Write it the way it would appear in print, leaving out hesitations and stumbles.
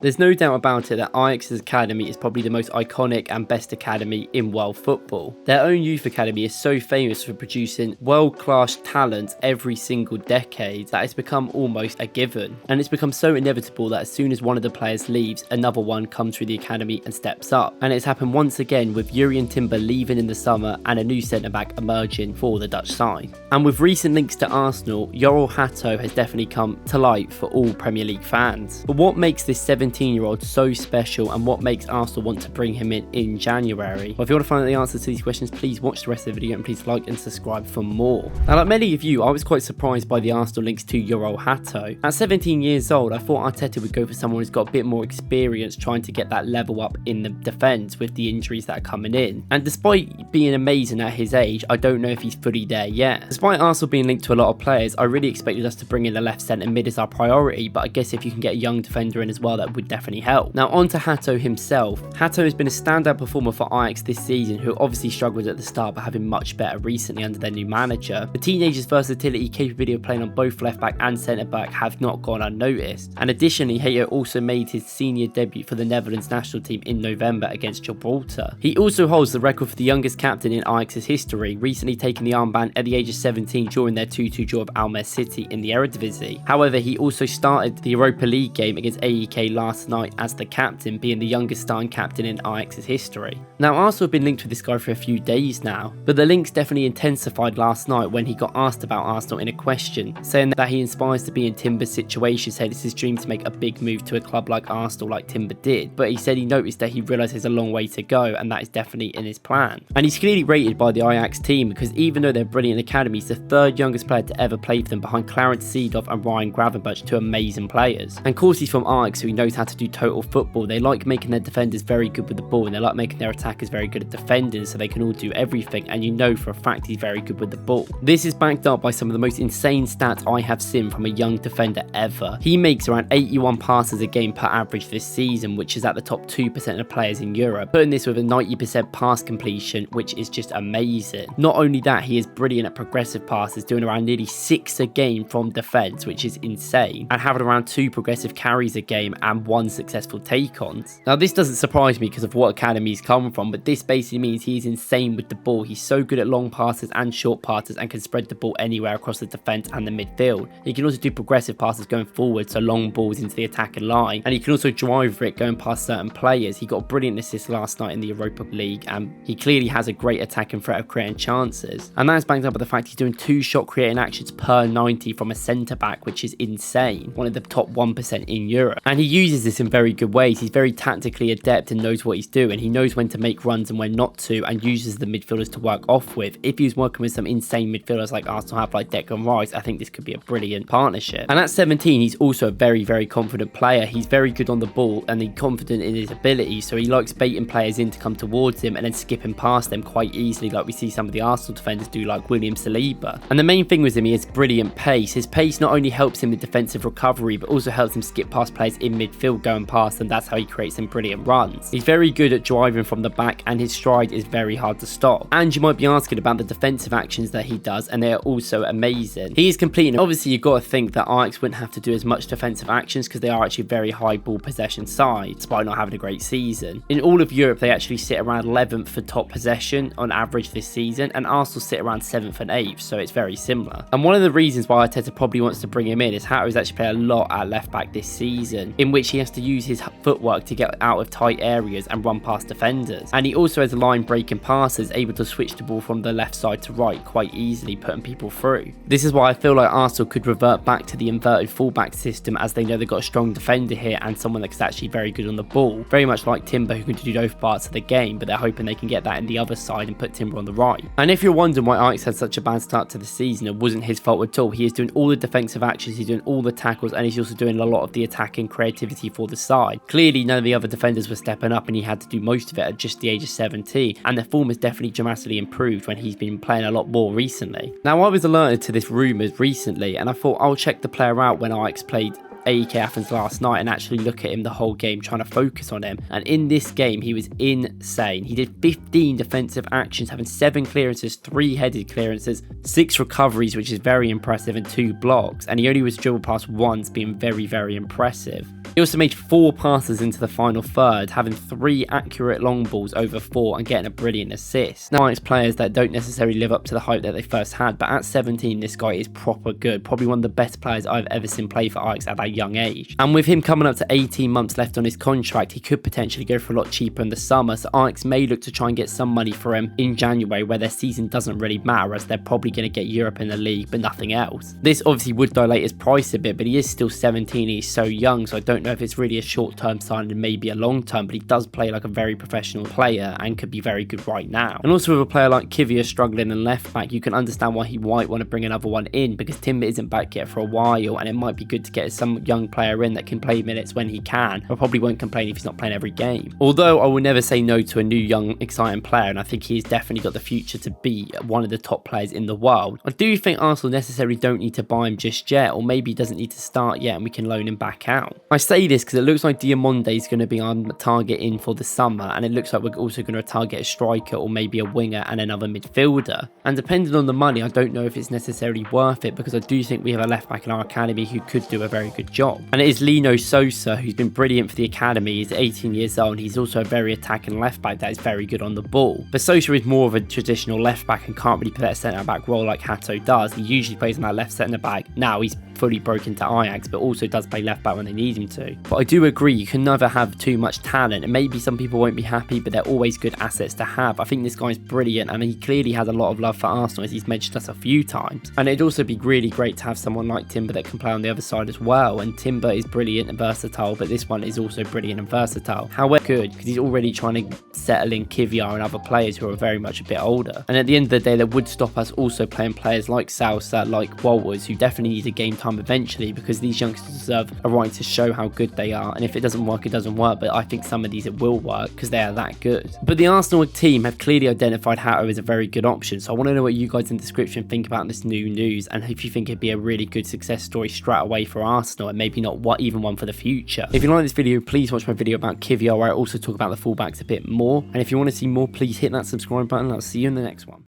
There's no doubt about it that Ajax's academy is probably the most iconic and best academy in world football. Their own youth academy is so famous for producing world-class talent every single decade that it's become almost a given. And it's become so inevitable that as soon as one of the players leaves, another one comes through the academy and steps up. And it's happened once again with Jurrien Timber leaving in the summer and a new centre-back emerging for the Dutch side. And with recent links to Arsenal, Hato has definitely come to light for all Premier League fans. But what makes this 17-year-old so special, and what makes Arsenal want to bring him in January? Well, if you want to find out the answers to these questions, please watch the rest of the video and please like and subscribe for more. Now, like many of you, I was quite surprised by the Arsenal links to Hato. At 17 years old, I thought Arteta would go for someone who's got a bit more experience trying to get that level up in the defence with the injuries that are coming in. And despite being amazing at his age, I don't know if he's fully there yet. Despite Arsenal being linked to a lot of players, I really expected us to bring in the left centre mid as our priority, but I guess if you can get a young defender in as well, that would definitely help. Now on to Hato himself. Hato has been a standout performer for Ajax this season, who obviously struggled at the start but have been much better recently under their new manager. The teenager's versatility, capability of playing on both left back and centre back have not gone unnoticed. And additionally, Hato also made his senior debut for the Netherlands national team in November against Gibraltar. He also holds the record for the youngest captain in Ajax's history, recently taking the armband at the age of 17 during their 2-2 draw of Almere City in the Eredivisie. However, he also started the Europa League game against AEK last night as the captain, being the youngest starting captain in Ajax's history. Now, Arsenal have been linked with this guy for a few days now, but the links definitely intensified last night when he got asked about Arsenal in a question, saying that he inspires to be in Timber's situation, said it's his dream to make a big move to a club like Arsenal like Timber did, but he said he noticed that he realised there's a long way to go and that is definitely in his plan. And he's clearly rated by the Ajax team because even though they're brilliant academies, the third youngest player to ever play for them behind Clarence Seedorf and Ryan Gravenberch, two amazing players. And of course he's from Ajax, so he knows how to do total football. They like making their defenders very good with the ball, and they like making their attackers very good at defending, so they can all do everything, and you know for a fact he's very good with the ball. This is backed up by some of the most insane stats I have seen from a young defender ever. He makes around 81 passes a game per average this season, which is at the top 2% of players in Europe, putting this with a 90% pass completion, which is just amazing. Not only that, he is brilliant at progressive passes, doing around nearly 6 a game from defence, which is insane, and having around 2 progressive carries a game and 1 successful take-ons. Now this doesn't surprise me because of what academy he's come from, but this basically means he's insane with the ball. He's so good at long passes and short passes and can spread the ball anywhere across the defence and the midfield. He can also do progressive passes going forward, so long balls into the attacking line, and he can also drive for it going past certain players. He got a brilliant assist last night in the Europa League, and he clearly has a great attacking threat of creating chances, and that's backed up by the fact he's doing 2 shot creating actions per 90 from a centre back, which is insane, one of the top 1% in Europe. And he uses this in very good ways. He's very tactically adept and knows what he's doing. He knows when to make runs and when not to, and uses the midfielders to work off with. If he was working with some insane midfielders like Arsenal have, like Declan Rice, I think this could be a brilliant partnership. And at 17, he's also a very, very confident player. He's very good on the ball and he's confident in his ability, so he likes baiting players in to come towards him and then skipping past them quite easily, like we see some of the Arsenal defenders do, like William Saliba. And the main thing with him, he has brilliant pace. His pace not only helps him with defensive recovery, but also helps him skip past players in midfield going past, and that's how he creates some brilliant runs. He's very good at driving from the back, and his stride is very hard to stop. And you might be asking about the defensive actions that he does, and they are also amazing. He is completing. Obviously, you've got to think that Ajax wouldn't have to do as much defensive actions because they are actually a very high ball possession side, despite not having a great season. In all of Europe, they actually sit around 11th for top possession on average this season, and Arsenal sit around 7th and 8th, so it's very similar. And one of the reasons why Arteta probably wants to bring him in is Hato's actually played a lot at left back this season, in which he has to use his footwork to get out of tight areas and run past defenders. And he also has line breaking passes, able to switch the ball from the left side to right quite easily, putting people through. This is why I feel like Arsenal could revert back to the inverted fullback system, as they know they've got a strong defender here and someone that's actually very good on the ball, very much like Timber, who can do both parts of the game, but they're hoping they can get that in the other side and put Timber on the right. And if you're wondering why Ajax had such a bad start to the season, it wasn't his fault at all. He is doing all the defensive actions, he's doing all the tackles, and he's also doing a lot of the attacking creativity for the side. Clearly none of the other defenders were stepping up, and he had to do most of it at just the age of 17, and their form has definitely dramatically improved when he's been playing a lot more recently. Now, I was alerted to this rumours recently, and I thought I'll check the player out when Ajax played AEK Athens last night and actually look at him the whole game, trying to focus on him. And in this game, he was insane. He did 15 defensive actions, having 7 clearances, 3 headed clearances, 6 recoveries, which is very impressive, and 2 blocks. And he only was dribbled past once, being very, very impressive. He also made 4 passes into the final third, having 3 accurate long balls over 4 and getting a brilliant assist. Now, it's players that don't necessarily live up to the hype that they first had, but at 17 this guy is proper good, probably one of the best players I've ever seen play for Ajax at that young age. And with him coming up to 18 months left on his contract, he could potentially go for a lot cheaper in the summer, so Ajax may look to try and get some money for him in January, where their season doesn't really matter as they're probably going to get Europe in the league but nothing else. This obviously would dilate his price a bit, but he is still 17, he's so young, so I don't know if it's really a short-term sign and maybe a long-term, but he does play like a very professional player and could be very good right now. And also with a player like Kivia struggling in left back, you can understand why he might want to bring another one in, because Timber isn't back yet for a while, and it might be good to get some young player in that can play minutes when he can. I probably won't complain if he's not playing every game. Although I will never say no to a new young exciting player, and I think he's definitely got the future to be one of the top players in the world. I do think Arsenal necessarily don't need to buy him just yet, or maybe he doesn't need to start yet and we can loan him back out. I say this because it looks like Diamonde is going to be on target in for the summer, and it looks like we're also going to target a striker or maybe a winger and another midfielder. And depending on the money, I don't know if it's necessarily worth it, because I do think we have a left back in our academy who could do a very good job. And it is Lino Sosa, who's been brilliant for the academy. He's 18 years old. He's also a very attacking left back that is very good on the ball. But Sosa is more of a traditional left back and can't really play that centre back role like Hato does. He usually plays on that left centre back. Now he's fully broken to Ajax, but also does play left back when they need him to. But I do agree, you can never have too much talent, and maybe some people won't be happy, but they're always good assets to have. I think this guy's brilliant, and he clearly has a lot of love for Arsenal, as he's mentioned us a few times. And it'd also be really great to have someone like Timber that can play on the other side as well. And Timber is brilliant and versatile, but this one is also brilliant and versatile. However, good, because he's already trying to settle in Kivia and other players who are very much a bit older. And at the end of the day, that would stop us also playing players like Salsa, like Walters, who definitely need a game time eventually, because these youngsters deserve a right to show how good they are. And if it doesn't work, it doesn't work, but I think some of these it will work because they are that good. But the Arsenal team have clearly identified Hato as a very good option, so I want to know what you guys in the description think about this new news, and if you think it'd be a really good success story straight away for Arsenal, and maybe not even one for the future. If you like this video, please watch my video about Kivia, where I also talk about the fullbacks a bit more, and if you want to see more, please hit that subscribe button. I'll see you in the next one.